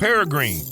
Peregrine.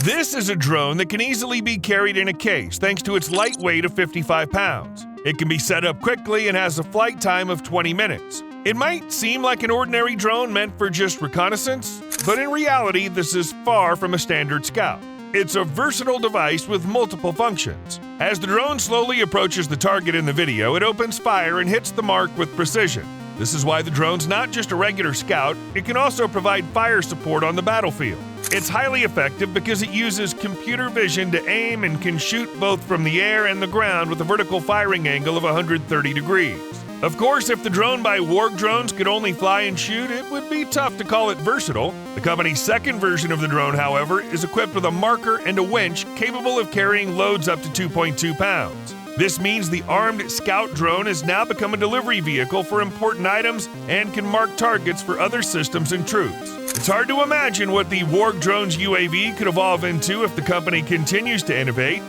This is a drone that can easily be carried in a case thanks to its light weight of 55 pounds. It can be set up quickly and has a flight time of 20 minutes. It might seem like an ordinary drone meant for just reconnaissance, but in reality, this is far from a standard scout. It's a versatile device with multiple functions. As the drone slowly approaches the target in the video, it opens fire and hits the mark with precision. This is why the drone's not just a regular scout, it can also provide fire support on the battlefield. It's highly effective because it uses computer vision to aim and can shoot both from the air and the ground with a vertical firing angle of 130 degrees. Of course, if the drone by Warg Drones could only fly and shoot, it would be tough to call it versatile. The company's second version of the drone, however, is equipped with a marker and a winch capable of carrying loads up to 2.2 pounds. This means the armed scout drone has now become a delivery vehicle for important items and can mark targets for other systems and troops. It's hard to imagine what the Warg Drones UAV could evolve into if the company continues to innovate.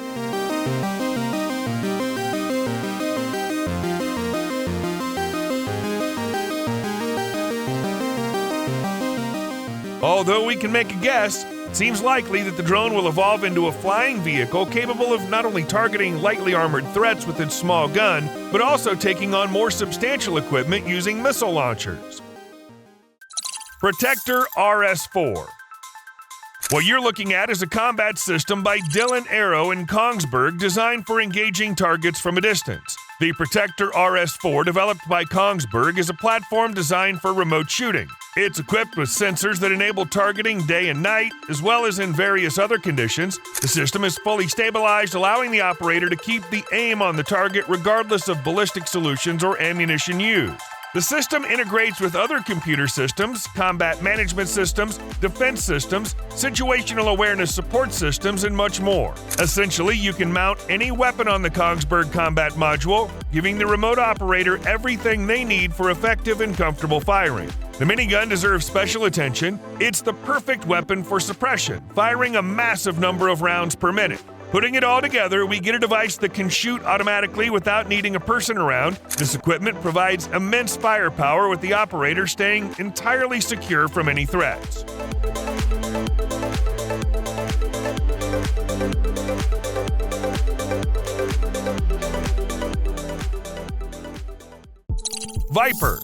Although we can make a guess, it seems likely that the drone will evolve into a flying vehicle capable of not only targeting lightly armored threats with its small gun, but also taking on more substantial equipment using missile launchers. Protector RS-4. What you're looking at is a combat system by Dylan Aero in Kongsberg designed for engaging targets from a distance. The Protector RS-4, developed by Kongsberg, is a platform designed for remote shooting. It's equipped with sensors that enable targeting day and night, as well as in various other conditions. The system is fully stabilized, allowing the operator to keep the aim on the target regardless of ballistic solutions or ammunition used. The system integrates with other computer systems, combat management systems, defense systems, situational awareness support systems, and much more. Essentially, you can mount any weapon on the Kongsberg combat module, giving the remote operator everything they need for effective and comfortable firing. The minigun deserves special attention. It's the perfect weapon for suppression, firing a massive number of rounds per minute. Putting it all together, we get a device that can shoot automatically without needing a person around. This equipment provides immense firepower, with the operator staying entirely secure from any threats. Viper.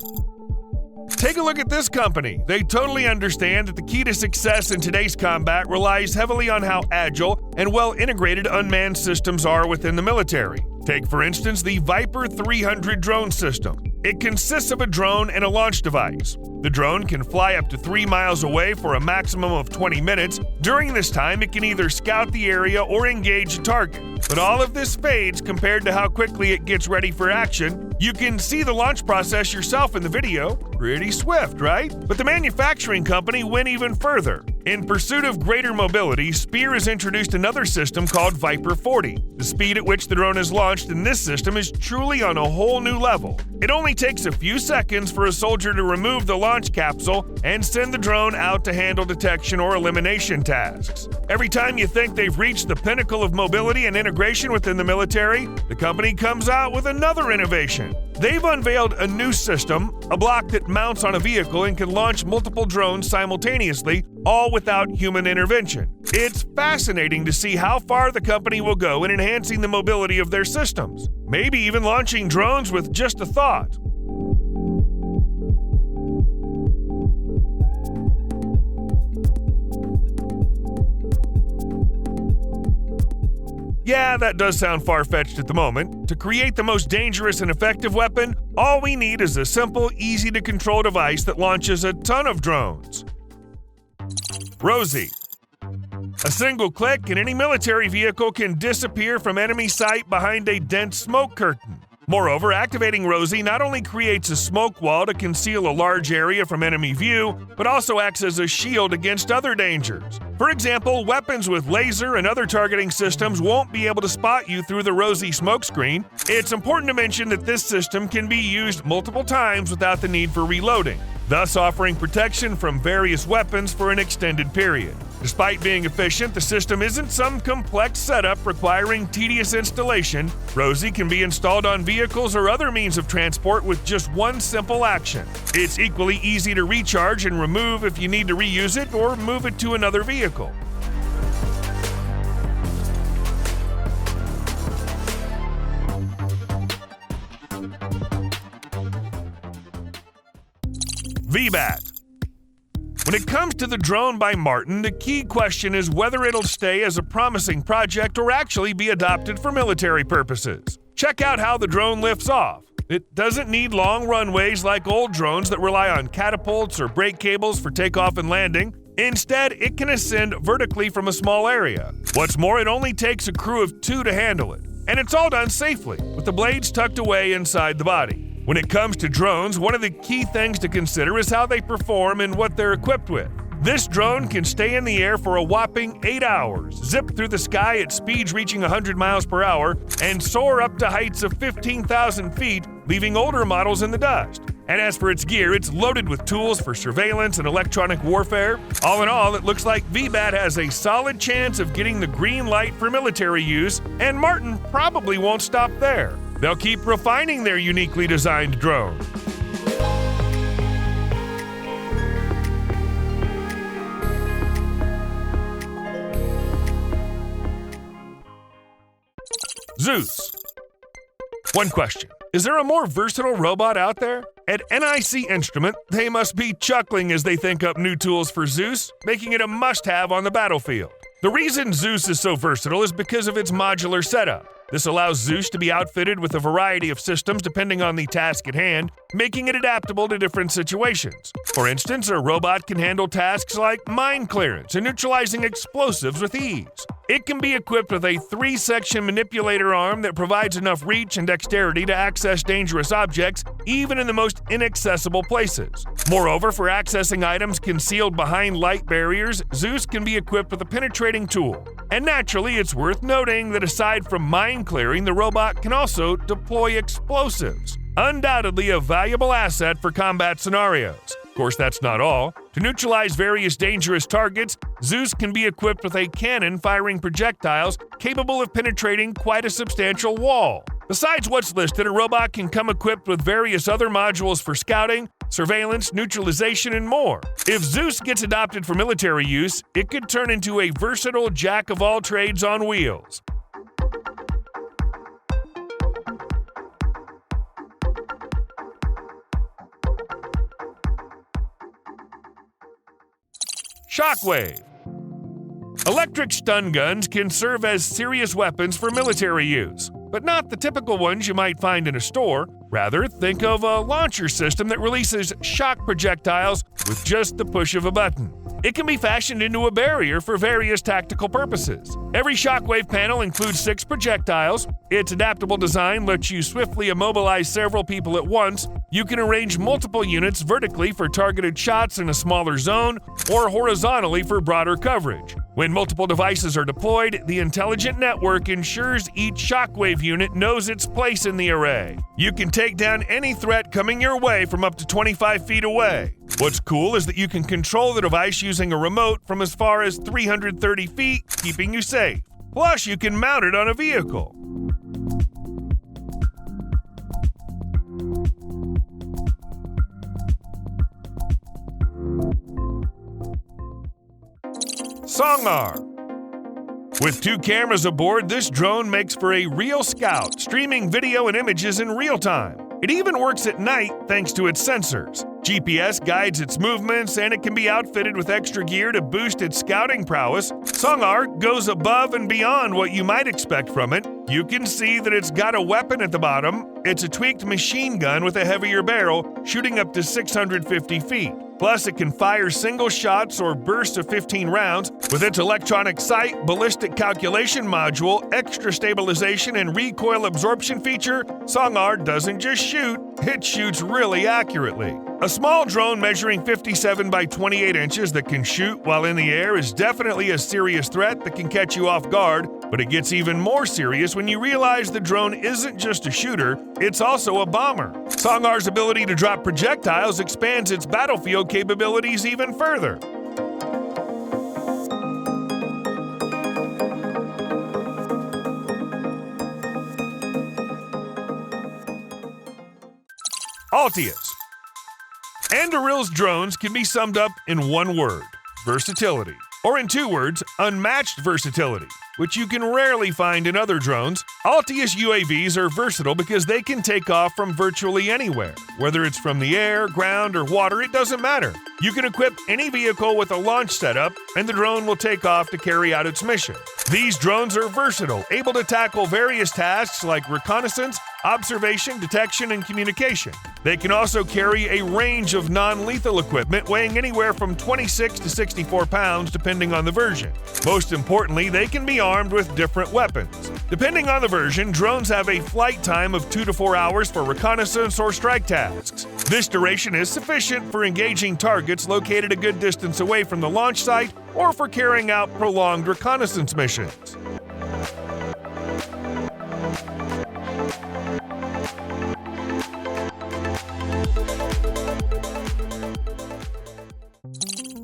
Take a look at this company. They totally understand that the key to success in today's combat relies heavily on how agile and well integrated unmanned systems are within the military. Take, for instance, the Viper 300 drone system. It consists of a drone and a launch device. The drone can fly up to 3 miles away for a maximum of 20 minutes. During this time, it can either scout the area or engage a target. But all of this fades compared to how quickly it gets ready for action. You can see the launch process yourself in the video. Pretty swift, right? But the manufacturing company went even further. In pursuit of greater mobility, Spear has introduced another system called Viper 40. The speed at which the drone is launched in this system is truly on a whole new level. It only takes a few seconds for a soldier to remove the launch capsule and send the drone out to handle detection or elimination tasks. Every time you think they've reached the pinnacle of mobility and integration within the military, the company comes out with another innovation. They've unveiled a new system, a block that mounts on a vehicle and can launch multiple drones simultaneously, all without human intervention. It's fascinating to see how far the company will go in enhancing the mobility of their systems, maybe even launching drones with just a thought. Yeah, that does sound far-fetched at the moment. To create the most dangerous and effective weapon, all we need is a simple, easy-to-control device that launches a ton of drones. Rosy. A single click and any military vehicle can disappear from enemy sight behind a dense smoke curtain. Moreover, activating Rosy not only creates a smoke wall to conceal a large area from enemy view, but also acts as a shield against other dangers. For example, weapons with laser and other targeting systems won't be able to spot you through the Rosy smokescreen. It's important to mention that this system can be used multiple times without the need for reloading, thus offering protection from various weapons for an extended period. Despite being efficient, the system isn't some complex setup requiring tedious installation. Rosy can be installed on vehicles or other means of transport with just one simple action. It's equally easy to recharge and remove if you need to reuse it or move it to another vehicle. VBAT. When it comes to the drone by Martin, the key question is whether it'll stay as a promising project or actually be adopted for military purposes. Check out how the drone lifts off. It doesn't need long runways like old drones that rely on catapults or brake cables for takeoff and landing. Instead, it can ascend vertically from a small area. What's more, it only takes a crew of 2 to handle it. And it's all done safely, with the blades tucked away inside the body. When it comes to drones, one of the key things to consider is how they perform and what they're equipped with. This drone can stay in the air for a whopping 8 hours, zip through the sky at speeds reaching 100 miles per hour, and soar up to heights of 15,000 feet, leaving older models in the dust. And as for its gear, it's loaded with tools for surveillance and electronic warfare. All in all, it looks like VBAT has a solid chance of getting the green light for military use, and Martin probably won't stop there. They'll keep refining their uniquely designed drone. Zeus. One question. Is there a more versatile robot out there? At NIC Instrument, they must be chuckling as they think up new tools for Zeus, making it a must-have on the battlefield. The reason Zeus is so versatile is because of its modular setup. This allows Zeus to be outfitted with a variety of systems depending on the task at hand, making it adaptable to different situations. For instance, a robot can handle tasks like mine clearance and neutralizing explosives with ease. It can be equipped with a 3-section manipulator arm that provides enough reach and dexterity to access dangerous objects, even in the most inaccessible places. Moreover, for accessing items concealed behind light barriers, Zeus can be equipped with a penetrating tool. And naturally, it's worth noting that aside from mine clearing, the robot can also deploy explosives. Undoubtedly a valuable asset for combat scenarios. Of course, that's not all. To neutralize various dangerous targets, Zeus can be equipped with a cannon firing projectiles capable of penetrating quite a substantial wall. Besides what's listed, a robot can come equipped with various other modules for scouting, surveillance, neutralization, and more. If Zeus gets adopted for military use, it could turn into a versatile jack-of-all-trades on wheels. Shockwave. Electric stun guns can serve as serious weapons for military use, but not the typical ones you might find in a store. Rather, think of a launcher system that releases shock projectiles with just the push of a button. It can be fashioned into a barrier for various tactical purposes. Every Shockwave panel includes 6 projectiles. Its adaptable design lets you swiftly immobilize several people at once. You can arrange multiple units vertically for targeted shots in a smaller zone, or horizontally for broader coverage. When multiple devices are deployed, the intelligent network ensures each Shockwave unit knows its place in the array. You can take down any threat coming your way from up to 25 feet away. What's cool is that you can control the device using a remote from as far as 330 feet, keeping you safe. Plus, you can mount it on a vehicle. Songar. With 2 cameras aboard, this drone makes for a real scout, streaming video and images in real time. It even works at night thanks to its sensors. GPS guides its movements, and it can be outfitted with extra gear to boost its scouting prowess. Songar goes above and beyond what you might expect from it. You can see that it's got a weapon at the bottom. It's a tweaked machine gun with a heavier barrel, shooting up to 650 feet. Plus, it can fire single shots or bursts of 15 rounds. With its electronic sight, ballistic calculation module, extra stabilization, and recoil absorption feature, Songar doesn't just shoot, it shoots really accurately. A small drone measuring 57 by 28 inches that can shoot while in the air is definitely a serious threat that can catch you off guard, but it gets even more serious when you realize the drone isn't just a shooter, it's also a bomber. Songar's ability to drop projectiles expands its battlefield capabilities even further. Altius. Anduril's drones can be summed up in one word: versatility. Or in two words, unmatched versatility, which you can rarely find in other drones. Altius UAVs are versatile because they can take off from virtually anywhere. Whether it's from the air, ground, or water, it doesn't matter. You can equip any vehicle with a launch setup, and the drone will take off to carry out its mission. These drones are versatile, able to tackle various tasks like reconnaissance, observation, detection, and communication. They can also carry a range of non-lethal equipment weighing anywhere from 26 to 64 pounds depending on the version. Most importantly, they can be armed with different weapons. Depending on the version, drones have a flight time of 2 to 4 hours for reconnaissance or strike tasks. This duration is sufficient for engaging targets located a good distance away from the launch site or for carrying out prolonged reconnaissance missions.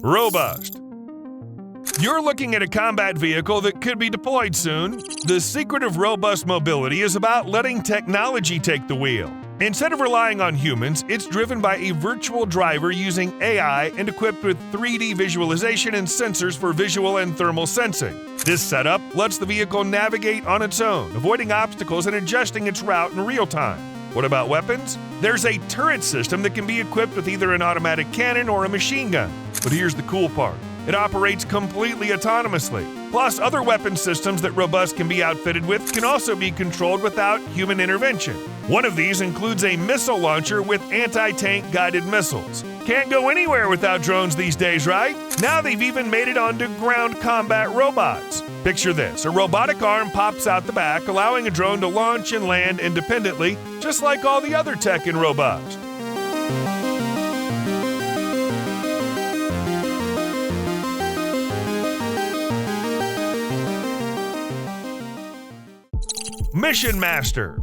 Robust. You're looking at a combat vehicle that could be deployed soon. The secret of robust mobility is about letting technology take the wheel. Instead of relying on humans, it's driven by a virtual driver using AI and equipped with 3D visualization and sensors for visual and thermal sensing. This setup lets the vehicle navigate on its own, avoiding obstacles and adjusting its route in real time. What about weapons? There's a turret system that can be equipped with either an automatic cannon or a machine gun. But here's the cool part. It operates completely autonomously. Plus, other weapon systems that Robust can be outfitted with can also be controlled without human intervention. One of these includes a missile launcher with anti-tank guided missiles. Can't go anywhere without drones these days, right? Now they've even made it onto ground combat robots. Picture this: a robotic arm pops out the back, allowing a drone to launch and land independently, just like all the other tech in Robust. Mission Master.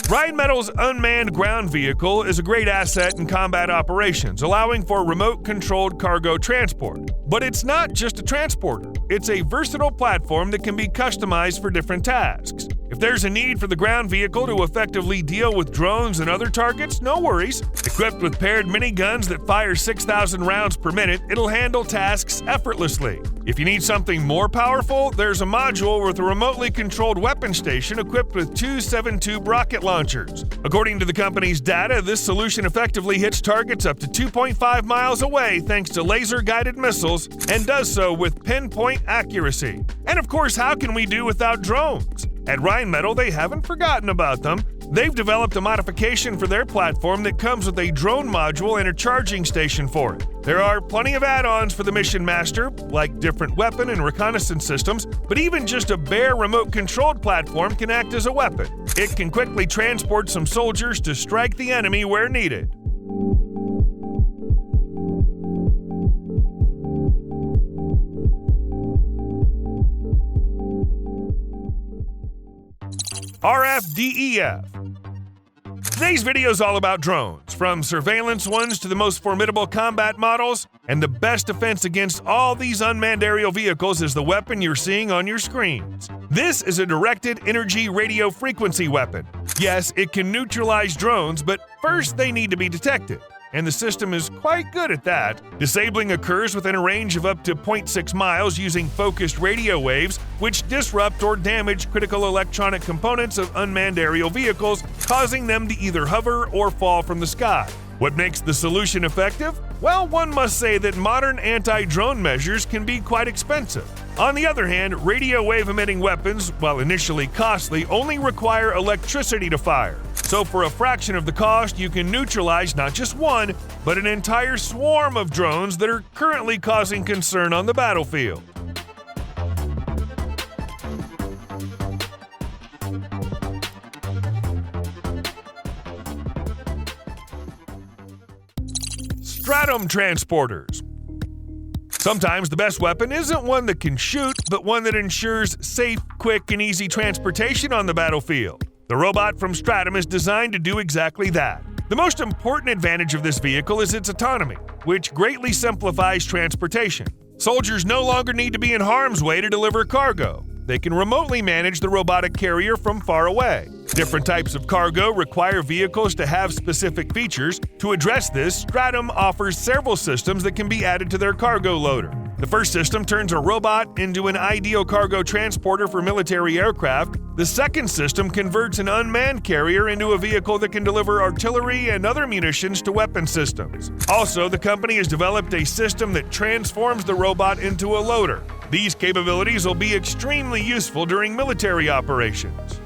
Rheinmetall's unmanned ground vehicle is a great asset in combat operations, allowing for remote-controlled cargo transport. But it's not just a transporter. It's a versatile platform that can be customized for different tasks. If there's a need for the ground vehicle to effectively deal with drones and other targets, no worries. Equipped with paired miniguns that fire 6,000 rounds per minute, it'll handle tasks effortlessly. If you need something more powerful, there's a module with a remotely controlled weapon station equipped with 2 7-tube rocket launchers. According to the company's data, this solution effectively hits targets up to 2.5 miles away thanks to laser-guided missiles and does so with pinpoint accuracy. And of course, how can we do without drones? At Rheinmetall, they haven't forgotten about them. They've developed a modification for their platform that comes with a drone module and a charging station for it. There are plenty of add-ons for the Mission Master, like different weapon and reconnaissance systems, but even just a bare remote-controlled platform can act as a weapon. It can quickly transport some soldiers to strike the enemy where needed. RFDEF. Today's video is all about drones, from surveillance ones to the most formidable combat models, and the best defense against all these unmanned aerial vehicles is the weapon you're seeing on your screens. This is a directed energy radio frequency weapon. Yes, it can neutralize drones, but first they need to be detected. And the system is quite good at that. Disabling occurs within a range of up to 0.6 miles using focused radio waves, which disrupt or damage critical electronic components of unmanned aerial vehicles, causing them to either hover or fall from the sky. What makes the solution effective? Well, one must say that modern anti-drone measures can be quite expensive. On the other hand, radio wave-emitting weapons, while initially costly, only require electricity to fire. So for a fraction of the cost, you can neutralize not just one, but an entire swarm of drones that are currently causing concern on the battlefield. Stratom Transporters. Sometimes the best weapon isn't one that can shoot, but one that ensures safe, quick, and easy transportation on the battlefield. The robot from Stratom is designed to do exactly that. The most important advantage of this vehicle is its autonomy, which greatly simplifies transportation. Soldiers no longer need to be in harm's way to deliver cargo. They can remotely manage the robotic carrier from far away. Different types of cargo require vehicles to have specific features. To address this, Stratom offers several systems that can be added to their cargo loader. The first system turns a robot into an ideal cargo transporter for military aircraft. The second system converts an unmanned carrier into a vehicle that can deliver artillery and other munitions to weapon systems. Also, the company has developed a system that transforms the robot into a loader. These capabilities will be extremely useful during military operations.